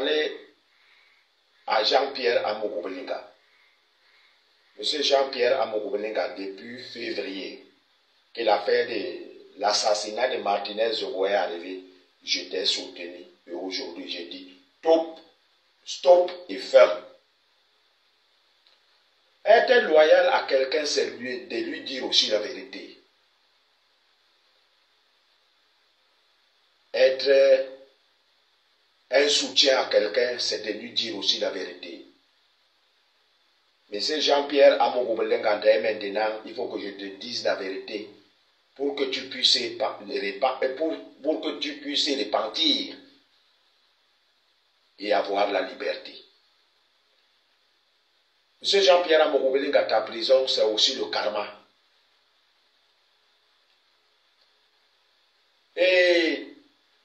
parler à Jean-Pierre Amogo-Belinga. Monsieur Jean-Pierre Amogo-Belinga, depuis février, que l'affaire de l'assassinat de Martinez Zogo est arrivée, j'étais soutenu. Et aujourd'hui, j'ai dit stop et ferme. Être loyal à quelqu'un, c'est de lui dire aussi la vérité. Être un soutien à quelqu'un, c'est de lui dire aussi la vérité. Monsieur Jean-Pierre Amogo-Belinga, maintenant, il faut que je te dise la vérité pour que tu puisses repentir et avoir la liberté. Monsieur Jean-Pierre Amogo-Belinga, ta prison, c'est aussi le karma. Et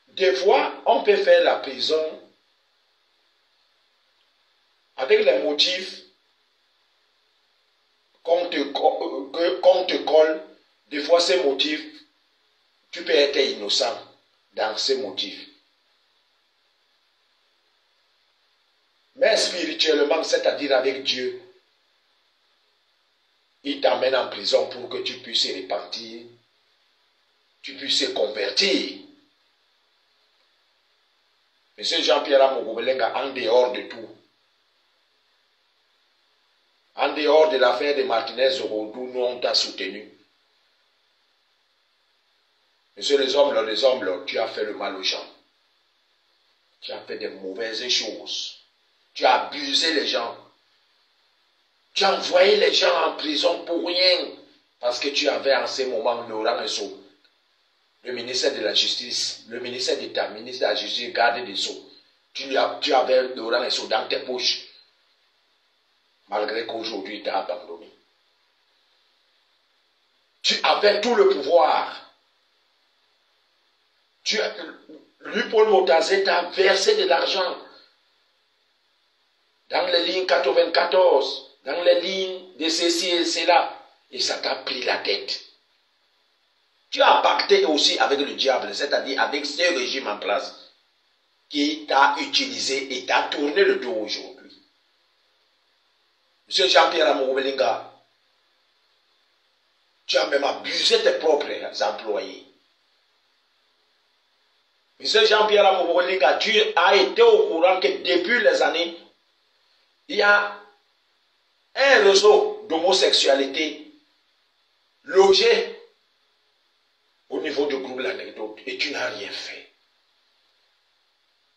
des fois, on peut faire la prison avec les motifs qu'on te colle. Des fois, ces motifs, tu peux être innocent dans ces motifs. Mais spirituellement, c'est-à-dire avec Dieu, il t'emmène en prison pour que tu puisses repentir, tu puisses convertir. Monsieur Jean-Pierre Amogo-Belinga, en dehors de tout, en dehors de l'affaire de Martinez Zogo, nous on t'a soutenu. Monsieur les hommes, tu as fait le mal aux gens. Tu as fait de mauvaises choses. Tu as abusé les gens. Tu as envoyé les gens en prison pour rien. Parce que tu avais en ce moment Laurent Esso, le ministère de la Justice, le ministère d'État, ministre de la Justice, garde des Sceaux. Tu avais Laurent Esso dans tes poches. Malgré qu'aujourd'hui, il t'a abandonné. Tu avais tout le pouvoir. Lui, Paul Motazé, t'a versé de l'argent dans les lignes 94, dans les lignes de ceci et cela, et ça t'a pris la tête. Tu as pacté aussi avec le diable, c'est-à-dire avec ce régime en place qui t'a utilisé et t'a tourné le dos aujourd'hui. Monsieur Jean-Pierre Amogo-Belinga, tu as même abusé tes propres employés. Monsieur Jean-Pierre Amogo-Belinga, tu as été au courant que depuis les années, il y a un réseau d'homosexualité logé au niveau du groupe L'Anecdote et tu n'as rien fait.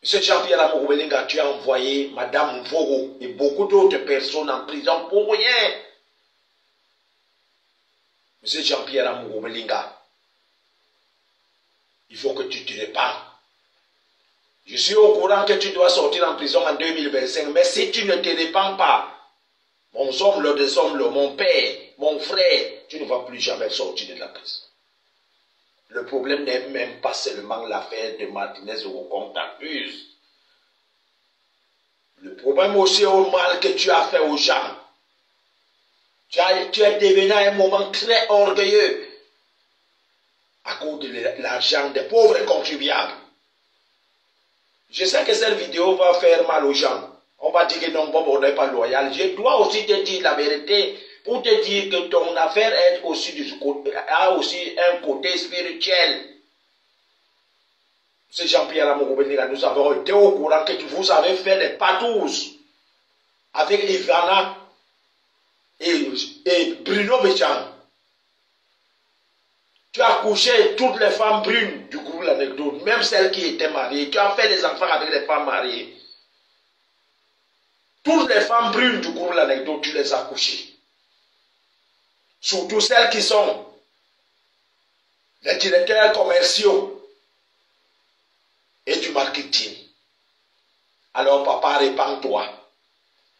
Monsieur Jean-Pierre Amogo-Belinga, tu as envoyé Madame Mvogo et beaucoup d'autres personnes en prison pour rien. Monsieur Jean-Pierre Amogo-Belinga, il faut que tu te répandes. Je suis au courant que tu dois sortir en prison en 2025, mais si tu ne te répands pas, mon homme, mon père, mon frère, tu ne vas plus jamais sortir de la prison. Le problème n'est même pas seulement l'affaire de Martinez ou qu'on t'accuse. Le problème aussi est au mal que tu as fait aux gens. Tu es devenu à un moment très orgueilleux à cause de l'argent des pauvres contribuables. Je sais que cette vidéo va faire mal aux gens. On va dire que non, bon, on n'est pas loyal. Je dois aussi te dire la vérité pour te dire que ton affaire a aussi un côté spirituel. C'est Jean-Pierre Amogo-Belinga, nous avons été au courant que vous avez fait des patous avec Ivana et Bruno Béchan. Tu as couché toutes les femmes brunes du groupe L'Anecdote, même celles qui étaient mariées. Tu as fait des enfants avec les femmes mariées. Toutes les femmes brunes du groupe L'Anecdote, tu les as couchées. Surtout celles qui sont les directeurs commerciaux et du marketing. Alors papa, répands-toi.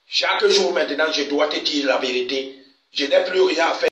Chaque jour maintenant, je dois te dire la vérité. Je n'ai plus rien à faire.